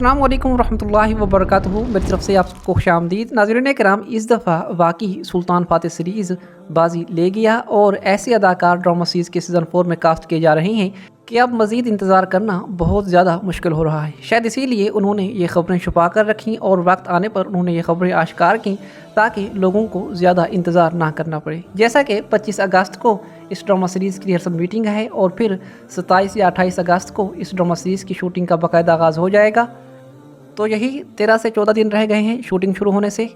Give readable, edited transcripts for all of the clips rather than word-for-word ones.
अस्सलाम वालेकुम रहमतुल्लाहि व बरकातुहू। मेरी तरफ से आप सबको खुशामदीद। नाज़रीन कराम, इस दफ़ा वाकई सुल्तान फ़ातेह सीरीज़ बाजी ले गया और ऐसे अदाकार ड्रामा सीरीज़ के सीज़न 4 में कास्ट किए जा रहे हैं कि अब मज़ीद इंतज़ार करना बहुत ज़्यादा मुश्किल हो रहा है। शायद इसीलिए उन्होंने ये ख़बरें छुपा कर रखीं और वक्त आने पर उन्होंने ये ख़बरें आश्कार की ताकि लोगों को ज़्यादा इंतज़ार ना करना पड़े। जैसा कि 25 अगस्त को इस ड्रामा सीरीज़ की रिहर्सल मीटिंग है और फिर 27 या 28 अगस्त को इस ड्रामा सीरीज़ की शूटिंग का बाकायदा आगाज़ हो जाएगा। तो यही 13 से 14 दिन रह गए हैं शूटिंग शुरू होने से।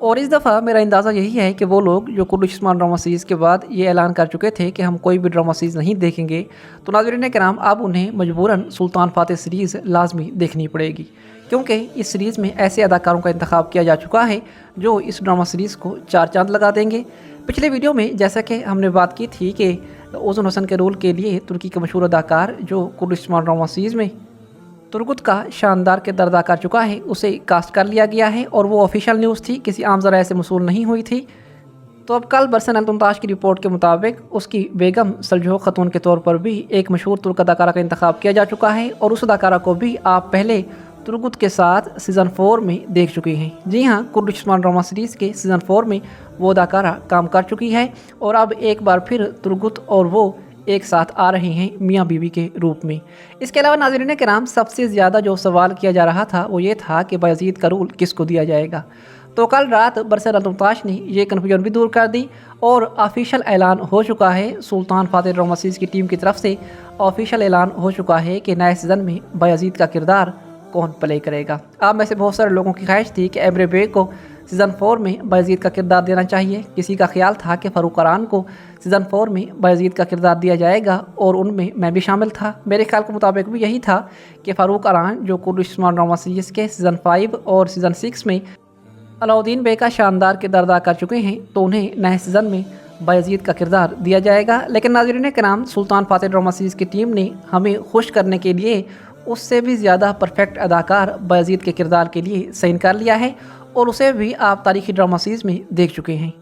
और इस दफ़ा मेरा अंदाज़ा यही है कि वो लोग जो कुर्रश उस्मान ड्रामा सीरीज़ के बाद ये ऐलान कर चुके थे कि हम कोई भी ड्रामा सीरीज़ नहीं देखेंगे, तो नाज़रीन कराम अब उन्हें मजबूरन सुल्तान फ़ातेह सीरीज़ लाजमी देखनी पड़ेगी, क्योंकि इस सीरीज़ में ऐसे अदाकारों का इंतखाब किया जा चुका है जो इस ड्रामा सीरीज़ को 4 चांद लगा देंगे। पिछले वीडियो में जैसा कि हमने बात की थी कि ओज़न हसन के रोल के लिए तुर्की के मशहूर अदाकार जो कुर्रश उस्मान ड्रामा सीरीज़ में तुर्गुत का शानदार किरदार अदा कर चुका है, उसे कास्ट कर लिया गया है और वो ऑफिशियल न्यूज़ थी, किसी आम ज़राए से मसूल नहीं हुई थी। तो अब कल बरसन अल-तुमताश की रिपोर्ट के मुताबिक उसकी बेगम सलजोह खतून के तौर पर भी एक मशहूर तुर्क अदाकारा का इंतखाब किया जा चुका है और उस अदाकारा को भी आप पहले तुर्गुत के साथ सीज़न 4 में देख चुकी हैं। जी हाँ, कुर्रश उस्मान ड्रामा सीरीज़ के सीज़न 4 में वो अदाकारा काम कर चुकी है और अब एक बार फिर तुर्गुत और वो एक साथ आ रहे हैं मियाँ बीवी के रूप में। इसके अलावा नाज़रीन कराम, सबसे ज़्यादा जो सवाल किया जा रहा था वो ये था कि बायज़ीद का रोल किसको दिया जाएगा। तो कल रात बरसन अल-तुमताश ने ये कन्फ्यूजन भी दूर कर दी और ऑफिशियल ऐलान हो चुका है, सुल्तान फ़ातेह ड्रामा सीरीज़ की टीम की तरफ से ऑफिशियल ऐलान हो चुका है कि नए सीज़न में बायज़ीद का किरदार कौन प्ले करेगा। अब में से बहुत सारे लोगों की ख्वाहिश थी कि एमरे बेग को सीज़न 4 में बायज़ीद का किरदार देना चाहिए। किसी का ख्याल था कि फ़ारूक अरान को सीज़न 4 में बायज़ीद का किरदार दिया जाएगा और उनमें मैं भी शामिल था। मेरे ख्याल के मुताबिक भी यही था कि फ़ारूक अरान जो कुर्रश उस्मान ड्रामा सीरीज़ के सीज़न 5 और सीज़न 6 में अलाउद्दीन बे का शानदार किरदार अदा कर चुके हैं, तो उन्हें नए सीज़न में बायज़ीद का किरदार दिया जाएगा। लेकिन नाज़रीन कराम, सुल्तान फ़ातेह ड्रामा सीरीज़ की टीम ने हमें खुश करने के लिए उससे भी ज़्यादा परफेक्ट अदाकार बायज़ीद के किरदार के लिए साइन कर लिया है और उसे भी आप तारीख़ी ड्रामा सीरीज़ में देख चुके हैं।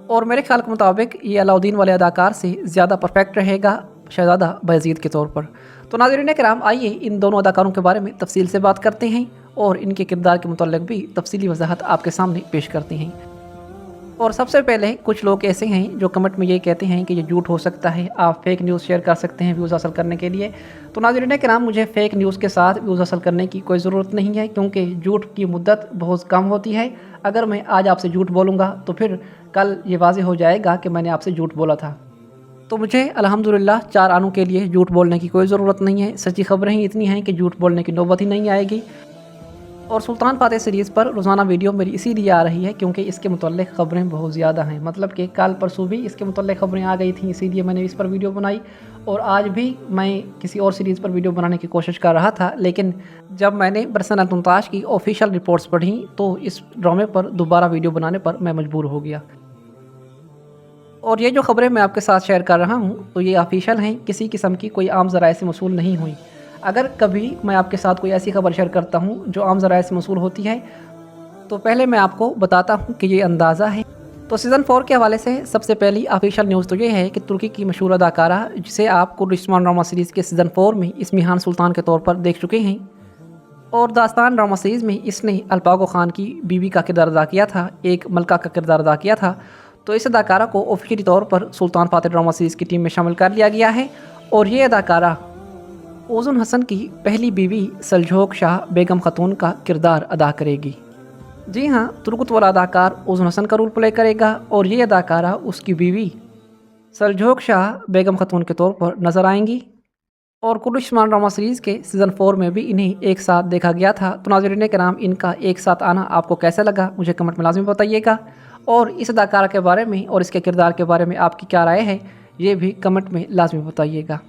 और मेरे ख्याल के मुताबिक ये अलाउद्दीन वाले अदाकार से ज़्यादा परफेक्ट रहेगा शहज़ादा बायज़ीद के तौर पर। तो नाज़रीन कराम, आइए इन दोनों अदाकारों के बारे में तफसील से बात करते हैं और इनके किरदार के मुताल्लिक़ भी तफसीली वजाहत आपके सामने पेश करते हैं। और सबसे पहले कुछ लोग ऐसे हैं जो कमेंट में ये कहते हैं कि ये झूठ हो सकता है, आप फेक न्यूज़ शेयर कर सकते हैं व्यूज़ हासिल करने के लिए। तो नाज़रीन कराम, मुझे फ़ेक न्यूज़ के साथ व्यूज़ हासिल करने की कोई ज़रूरत नहीं है, क्योंकि झूठ की मुद्दत बहुत कम होती है। अगर मैं आज आपसे झूठ बोलूँगा तो फिर कल ये वाज़ेह हो जाएगा कि मैंने आपसे झूठ बोला था। तो मुझे अल्हम्दुलिल्लाह 4 आनों के लिए झूठ बोलने की कोई ज़रूरत नहीं है। सच्ची खबरें ही इतनी हैं कि झूठ बोलने की नौबत ही नहीं आएगी। और सुल्तान फ़ातेह सीरीज़ पर रोज़ाना वीडियो मेरी इसीलिए आ रही है क्योंकि इसके मुतल्लिक़ ख़बरें बहुत ज़्यादा हैं। मतलब कि कल परसों भी इसके मुतल्लिक़ ख़बरें आ गई थी, इसीलिए मैंने इस पर वीडियो बनाई। और आज भी मैं किसी और सीरीज़ पर वीडियो बनाने की कोशिश कर रहा था, लेकिन जब मैंने बरसन अल-तुमताश की ऑफिशियल रिपोर्ट्स पढ़ी तो इस ड्रामे पर दोबारा वीडियो बनाने पर मैं मजबूर हो गया। और ये जो ख़बरें मैं आपके साथ शेयर कर रहा हूँ तो ये ऑफिशियल हैं, किसी किस्म की कोई आम ज़राए से मसूल नहीं हुई। अगर कभी मैं आपके साथ कोई ऐसी खबर शेयर करता हूँ जो आम ज़राए से मसूल होती है तो पहले मैं आपको बताता हूँ कि ये अंदाज़ा है। तो सीज़न 4 के हवाले से सबसे पहली ऑफिशियल न्यूज़ तो ये है कि तुर्की की मशहूर अदाकारा जिसे आप कुर्रश उस्मान ड्रामा सीरीज़ के सीज़न 4 में इस्मिहान सुल्तान के तौर पर देख चुके हैं और दास्तान ड्रामा सीरीज़ में इसने अलपागो ख़ान की बीवी का किरदार अदा किया था, एक मलका का किरदार अदा किया था। तो इस अदाकारा को ऑफिशियली तौर पर सुल्तान फ़ातेह ड्रामा सीरीज़ की टीम में शामिल कर लिया गया है और ये अदाकारा ओज़न हसन की पहली बीवी सलजोह शाह बेगम खतून का किरदार अदा करेगी। जी हाँ, तुर्गुत वाला अदाकार ओज़न हसन का रोल प्ले करेगा और ये अदाकारा उसकी बीवी सलजोह शाह बेगम खतून के तौर पर नज़र आएंगी। और कुर्रश उस्मान ड्रामा सीरीज़ के सीज़न 4 में भी इन्हें एक साथ देखा गया था। तो नाज़रीन कराम, इनका एक साथ आना आपको कैसा लगा मुझे कमेंट में लाज़मी बताइएगा और इस अदाकारा के बारे में और इसके किरदार के बारे में आपकी क्या राय है ये भी कमेंट में लाज़मी बताइएगा।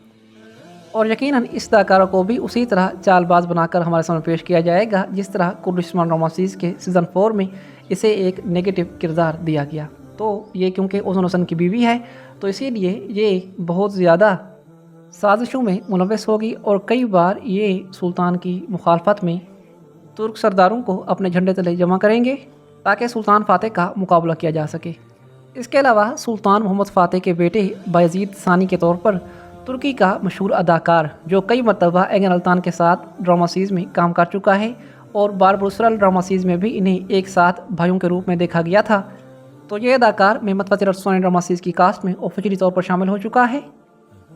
और यकीनन इस अदाकारा को भी उसी तरह चालबाज बनाकर हमारे सामने पेश किया जाएगा जिस तरह कुर्रश उस्मान ड्रामा सीरीज़ के सीज़न 4 में इसे एक नेगेटिव किरदार दिया गया। तो ये क्योंकि ओज़न हसन की बीवी है तो इसीलिए ये बहुत ज़्यादा साजिशों में मुलव्वस होगी और कई बार ये सुल्तान की मुखालफत में तुर्क सरदारों को अपने झंडे तले जमा करेंगे ताकि सुल्तान फ़ातेह का मुकाबला किया जा सके। इसके अलावा सुल्तान मोहम्मद फ़ातेह के बेटे बायज़ीद सानी के तौर पर तुर्की का मशहूर अदाकार जो कई मरतबा एगन अल्तान के साथ ड्रामा सीरीज़ में काम कर चुका है और बारबरुसरल ड्रामा सीरीज़ में भी इन्हें एक साथ भाइयों के रूप में देखा गया था। तो ये अदाकार मेहमद फ़ातिल अरसलानी ड्रामा सीरीज़ की कास्ट में ऑफिशियली तौर पर शामिल हो चुका है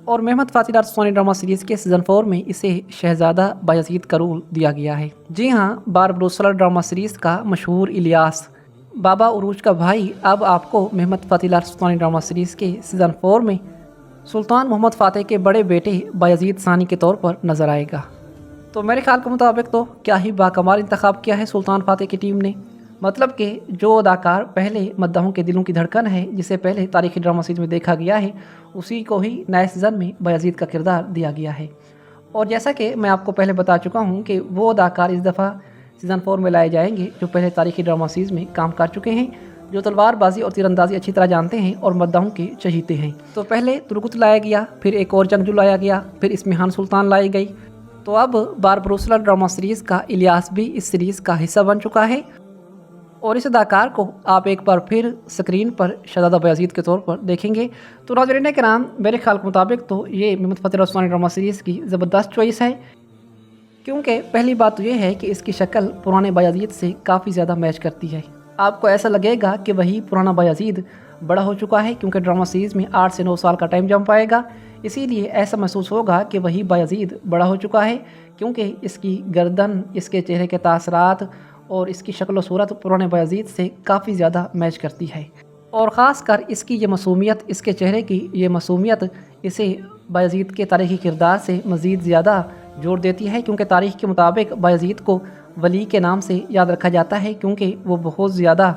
और मेहमद फ़ातिल अरसलानी ड्रामा सीरीज़ के सीज़न 4 में इसे शहज़ादा बायज़ीद का रोल दिया गया है। जी हाँ, बारबरुसरल ड्रामा सीरीज़ का मशहूर इलियास बाबा उरूज का भाई अब आपको मेहमद फ़ातिल अरसलानी ड्रामा सीरीज़ के सीज़न 4 में सुल्तान मोहम्मद फ़ातेह के बड़े बेटे बायज़ीद सानी के तौर पर नज़र आएगा। तो मेरे ख्याल के मुताबिक तो क्या ही बाकमाल इंतखाब किया है सुल्तान फ़ातेह की टीम ने। मतलब कि जो अदाकार पहले मद्दाहों के दिलों की धड़कन है, जिसे पहले तारीख़ी ड्रामा सीरीज़ में देखा गया है, उसी को ही नए सीज़न में बायज़ीद का किरदार दिया गया है। और जैसा कि मैं आपको पहले बता चुका हूँ कि वो अदाकार इस दफ़ा सीज़न 4 में लाए जाएंगे जो पहले तारीख़ी ड्रामा सीरीज़ में काम कर चुके हैं, जो तलवारबाजी और तीरंदाजी अच्छी तरह जानते हैं और मद्दाहों के चहीते हैं। तो पहले तुर्गुत लाया गया, फिर एक और जंगजू लाया गया, फिर इस्मिहान सुल्तान लाई गई। तो अब बारबरुसरल ड्रामा सीरीज़ का इलियास भी इस सीरीज़ का हिस्सा बन चुका है और इस अदाकार को आप एक बार फिर स्क्रीन पर शहज़ादा बायज़ीद के तौर पर देखेंगे। तो नाज़रीन कराम, मेरे ख्याल के मुताबिक तो ये मेहमद फ़ातिल अरसलानी ड्रामा सीरीज़ की ज़बरदस्त चॉइस है, क्योंकि पहली बात तो ये है कि इसकी शक्ल पुराने बायज़ीद से काफ़ी ज़्यादा मैच करती है। आपको ऐसा लगेगा कि वही पुराना बायज़ीद बड़ा हो चुका है, क्योंकि ड्रामा सीरीज़ में 8 से 9 साल का टाइम जंप आएगा, इसीलिए ऐसा महसूस होगा कि वही बायज़ीद बड़ा हो चुका है, क्योंकि इसकी गर्दन, इसके चेहरे के तासरात और इसकी शक्ल व सूरत पुराने बायज़ीद से काफ़ी ज़्यादा मैच करती है। और ख़ास कर इसकी ये मासूमियत, इसके चेहरे की ये मासूमियत इसे बायज़ीद के तारीख़ी किरदार से मज़ीद ज़्यादा जोड़ देती है, क्योंकि तारीख़ के मुताबिक बायज़ीद को वली के नाम से याद रखा जाता है, क्योंकि वो बहुत ज़्यादा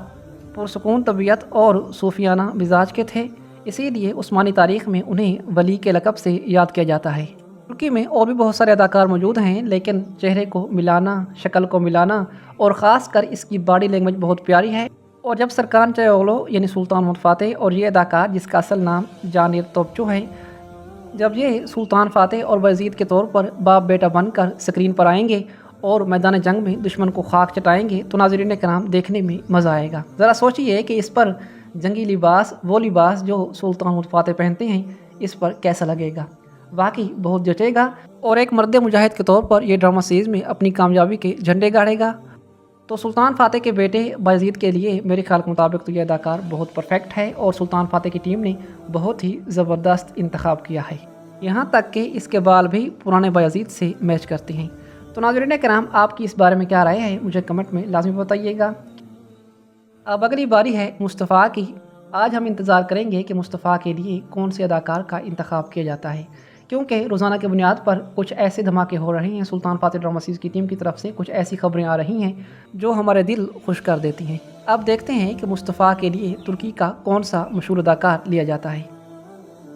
पुरसकून तबीयत और सूफियाना मिजाज के थे। इसीलिए उस्मानी तारीख़ में उन्हें वली के लक़ब से याद किया जाता है। तुर्की में और भी बहुत सारे अदाकार मौजूद हैं, लेकिन चेहरे को मिलाना, शक्ल को मिलाना और ख़ास कर इसकी बॉडी लैंग्वेज बहुत प्यारी है। और जब सरकार चायोगलू यानी सुल्तान मोहम्मद फ़ातेह और ये अदाकार जिसका असल नाम जानीर तोपचो है, जब ये सुल्तान फ़ातेह और बायज़ीद के तौर पर बाप बेटा बनकर स्क्रीन पर आएंगे और मैदान जंग में दुश्मन को खाक चटाएंगे, तो नाज़रीन कराम देखने में मज़ा आएगा। ज़रा सोचिए कि इस पर जंगी लिबास, वो लिबास जो सुल्तान मोहम्मद फ़ातेह पहनते हैं, इस पर कैसा लगेगा। वाकई बहुत जचेगा और एक मर्द मुजाहिद के तौर पर यह ड्रामा सीरीज़ में अपनी कामयाबी के झंडे गाड़ेगा। तो सुल्तान फ़ातेह के बेटे बायज़ीद के लिए मेरे ख्याल के मुताबिक तो यह अदाकार बहुत परफेक्ट है और सुल्तान फ़ातेह की टीम ने बहुत ही ज़बरदस्त इंतखाब किया है, यहाँ तक कि इसके बाल भी पुराने बायज़ीद से मैच करते हैं। तो नाज़रीन कराम, आपकी इस बारे में क्या राय है, मुझे कमेंट में लाजमी बताइएगा। अब अगली बारी है मुस्तफ़ा की। आज हम इंतज़ार करेंगे कि मुस्तफ़ा के लिए कौन से अदाकार का इंतखाब किया जाता है, क्योंकि रोज़ाना की बुनियाद पर कुछ ऐसे धमाके हो रहे हैं। सुल्तान फ़ातेह ड्रामा सीरीज़ की टीम की तरफ से कुछ ऐसी खबरें आ रही हैं जो हमारे दिल खुश कर देती हैं। अब देखते हैं कि मुस्तफ़ा के लिए तुर्की का कौन सा मशहूर अदाकार लिया जाता है।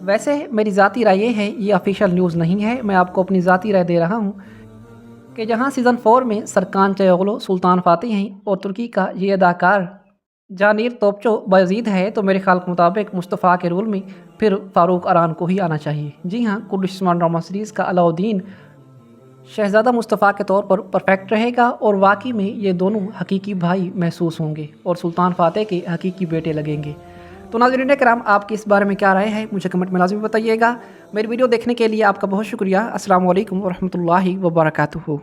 वैसे मेरी ज़ाती राय ये है, ये ऑफिशियल न्यूज़ नहीं है, मैं आपको अपनी ज़ाती राय दे रहा हूँ कि जहाँ सीज़न 4 में सरकार चायोगलू सुल्तान फ़ातेह हैं और तुर्की का ये अदाकार जानीर तोपचो बायज़ीद है, तो मेरे ख्याल के मुताबिक मुस्तफ़ा के रोल में फिर फ़ारूक अरान को ही आना चाहिए। जी हाँ, कुर्दिश ड्रामा सीरीज़ का अलाउद्दीन शहज़ादा मुस्तफ़ा के तौर पर परफेक्ट रहेगा और वाकई में ये दोनों हकीकी भाई महसूस होंगे और सुल्तान फ़ातेह के हकीकी बेटे लगेंगे। तो नाज़रीन कराम, आपकी इस बारे में क्या राय है, मुझे कमेंट में लाज़मी बताइएगा। मेरी वीडियो देखने के लिए आपका बहुत शुक्रिया। अस्सलामु अलैकुम वरहमतुल्लाहि वबरकातुहू।